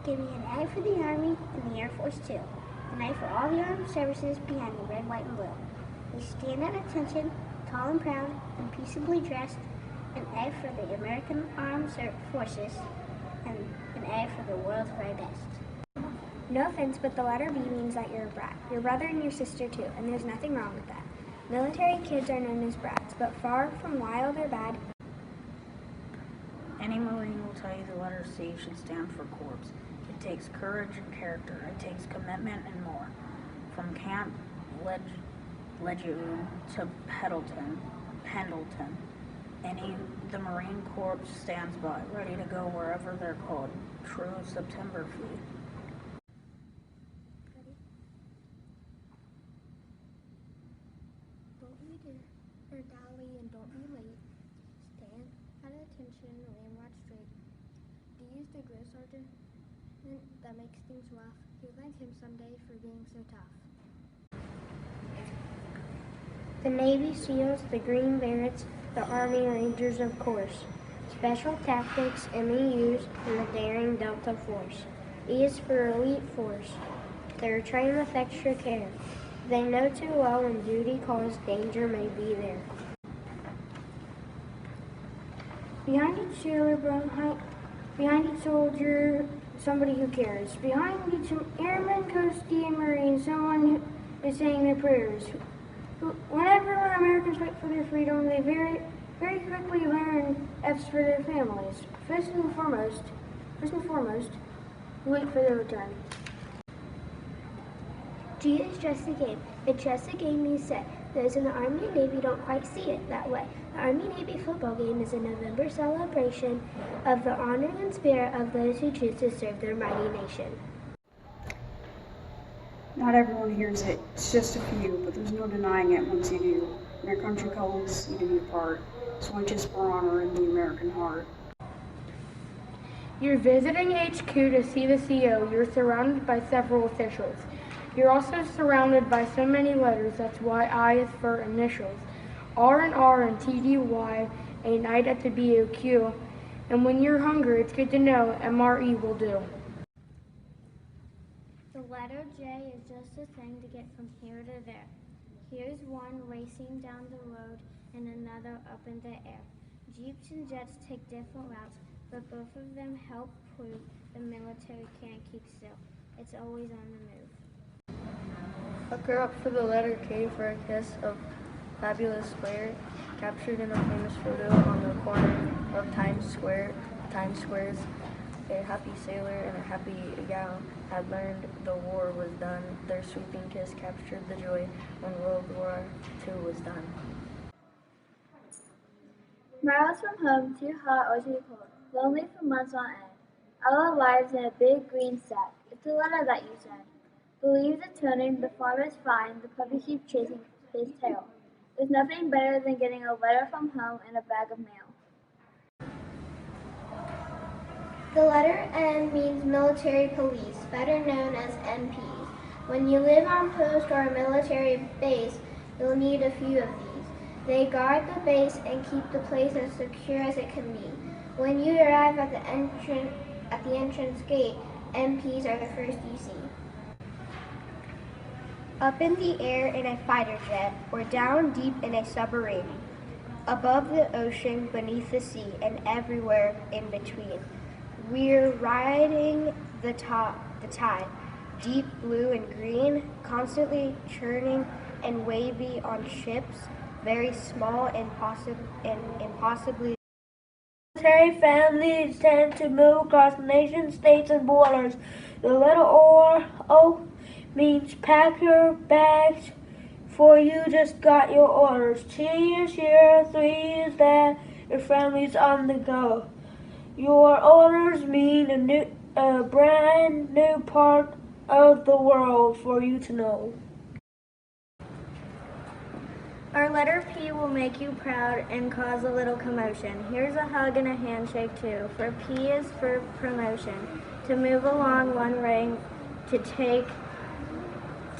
Give me an A for the Army and the Air Force too. An A for all the armed services behind the red, white, and blue. They stand at attention, tall and proud, and peaceably dressed. An A for the American Armed Forces, and an A for the world's very best. No offense, but the letter B means that you're a brat. Your brother and your sister too, and there's nothing wrong with that. Military kids are known as brats, but far from wild or bad. Any Marine will tell you the letter C should stand for corpse. It takes courage and character. It takes commitment and more. From Camp Lejeune to Pendleton, the Marine Corps stands by, ready to go wherever they're called. True September fleet. Don't be dally and don't be late. Stand at attention and watch straight. D's the drill sergeant that makes things rough. You'll thank him someday for being so tough. The Navy SEALs, the Green Berets, the Army Rangers, of course. Special Tactics, MEUs, and the Daring Delta Force. E is for Elite Force. They're trained with extra care. They know too well when duty calls, danger may be there. Behind each sailor, behind each soldier, somebody who cares. Behind each airman, coastie, and marine, someone who is saying their prayers. Whenever Americans fight for their freedom, they very quickly learn F's for their families. First and foremost, wait for their return. G is just a game. It's just a game you say. Those in the Army and Navy don't quite see it that way. The Army-Navy football game is a November celebration of the honor and spirit of those who choose to serve their mighty nation. Not everyone hears it. It's just a few, but there's no denying it once you do. When your country calls, you do your part. So just for honor in the American heart. You're visiting HQ to see the CO. You're surrounded by several officials. You're also surrounded by so many letters, that's why I is for initials. R and TDY, a night at the BOQ. And when you're hungry, it's good to know MRE will do. The letter J is just a thing to get from here to there. Here's one racing down the road and another up in the air. Jeeps and jets take different routes, but both of them help prove the military can't keep still. It's always on the move. Look her up for the letter K for a kiss of Fabulous Square, captured in a famous photo on the corner of Times Square. Times Square's a happy sailor and a happy gal had learned the war was done. Their sweeping kiss captured the joy when World War II was done. Miles from home, too hot or too cold, lonely for months on end. All our lives in a big green sack. It's a letter that you said. The leaves are turning, the farmer's fine, the puppy keeps chasing his tail. There's nothing better than getting a letter from home and a bag of mail. The letter M means military police, better known as MPs. When you live on post or a military base, you'll need a few of these. They guard the base and keep the place as secure as it can be. When you arrive at the entrance gate, MPs are the first you see. Up in the air in a fighter jet, or down deep in a submarine. Above the ocean, beneath the sea, and everywhere in between. We're riding the tide, deep blue and green, constantly churning and wavy on ships, very small and impossibly. Military families tend to move across nations, states, and borders. The letter O means pack your bags, for you just got your orders. 2 years here, 3 years there, your family's on the go. Your orders mean a brand new part of the world for you to know. Our letter P will make you proud and cause a little commotion. Here's a hug and a handshake too, for P is for promotion. To move along one rank, to take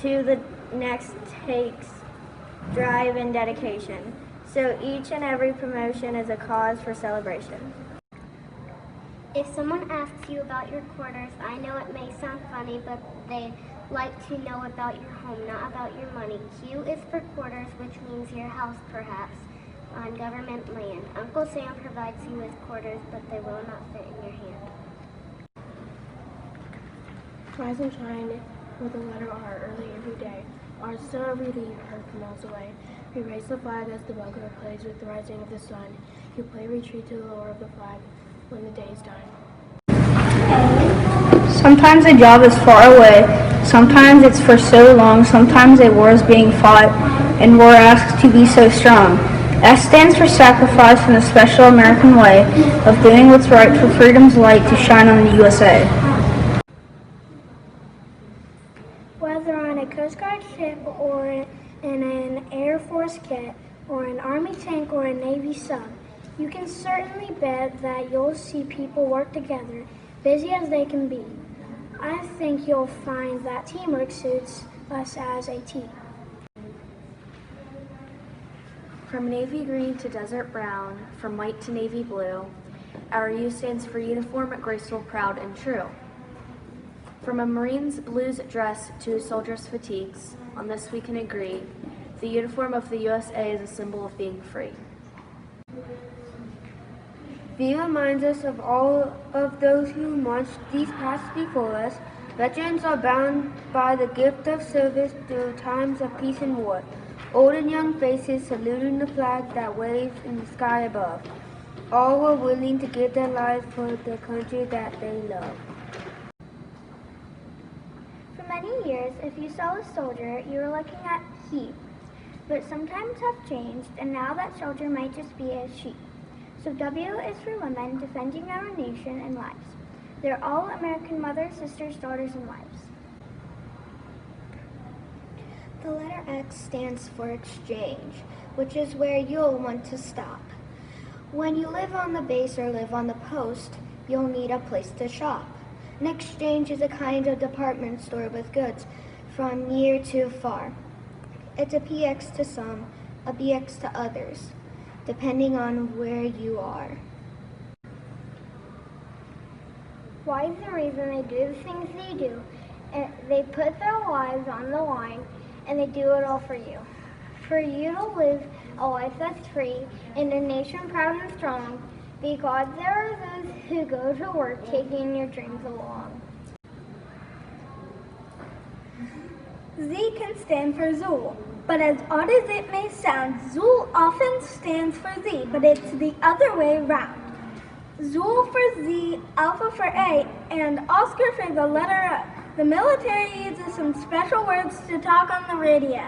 to the next takes drive and dedication. So each and every promotion is a cause for celebration. If someone asks you about your quarters, I know it may sound funny, but they like to know about your home, not about your money. Q is for quarters, which means your house, perhaps, on government land. Uncle Sam provides you with quarters, but they will not fit in your hand. Rise and shine with the letter R early every day. Our star we leave her from miles away. We raise the flag as the bugler plays with the rising of the sun. You play retreat to the lower of the flag when the day is done. Sometimes a job is far away, sometimes it's for so long, sometimes a war is being fought, and war asks to be so strong. S stands for sacrifice in the special American way of doing what's right for freedom's light to shine on the USA. Whether on a Coast Guard ship or in an Air Force kit or an Army tank or a Navy sub, you can certainly bet that you'll see people work together, busy as they can be. I think you'll find that teamwork suits us as a team. From navy green to desert brown, from white to navy blue, our U stands for uniform, graceful, proud, and true. From a Marine's blues dress to a soldier's fatigues, on this we can agree, the uniform of the USA is a symbol of being free. V reminds us of all of those who marched these paths before us. Veterans are bound by the gift of service through times of peace and war. Old and young faces saluting the flag that waves in the sky above. All were willing to give their lives for the country that they love. For many years, if you saw a soldier, you were looking at he. But sometimes have changed, and now that soldier might just be a she. So W is for women defending our nation and lives. They're all American mothers, sisters, daughters, and wives. The letter X stands for exchange, which is where you'll want to stop. When you live on the base or live on the post, you'll need a place to shop. An exchange is a kind of department store with goods from near to far. It's a PX to some, a BX to others, depending on where you are. Why is the reason they do the things they do. They put their lives on the line, and they do it all for you. For you to live a life that's free in a nation proud and strong, because there are those who go to work taking your dreams along. Z can stand for Zool, but as odd as it may sound, Zool often stands for Z, but it's the other way around. Zool for Z, Alpha for A, and Oscar for the letter O. The military uses some special words to talk on the radio.